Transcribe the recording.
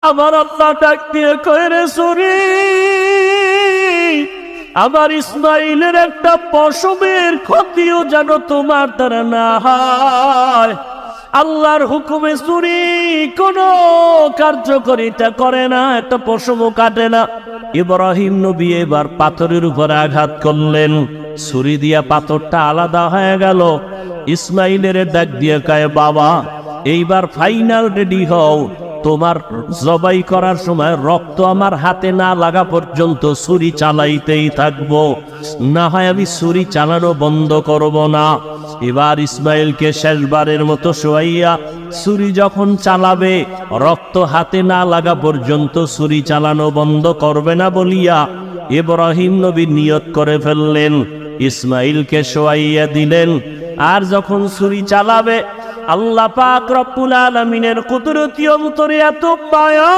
আমার আল্লাহ ডাক দিয়ে কয় রে সূরি, আমার ইসমাইলের একটা পশমের ক্ষতিও যেন তোমার দ্বারা না হয়। আল্লাহর হুকুমে সূরি কোনো কার্যকারিতা করে না, একটা পশমও কাটে না। ইব্রাহিম নবী এবার পাথরের উপর আঘাত করলেন, ছুরি দিয়া পাথরটা আলাদা হয়ে গেল। ইসমাইলের ডাক দিয়ে কয় বাবা, এইবার ফাইনাল রেডি হও, তোমার জবাই করার সময় রক্ত আমার হাতে না লাগা পর্যন্ত ছুরি চালাইতেই থাকবো, না হয় আমি ছুরি চালানো বন্ধ করব না। এবার ইসমাইলকে শেষবারের মতো শোয়াইয়া ছুরি যখন চালাবে, রক্ত হাতে না লাগা পর্যন্ত ছুরি চালানো বন্ধ করবে না বলিয়া ইব্রাহিম নবী নিয়ত করে ফেললেন। ইসমাইলকে শোয়াইয়া দিলেন, আর যখন ছুরি চালাবে, আল্লাহ পাক রব্বুল আলামিনের কুদরতি অন্তরে এত মায়া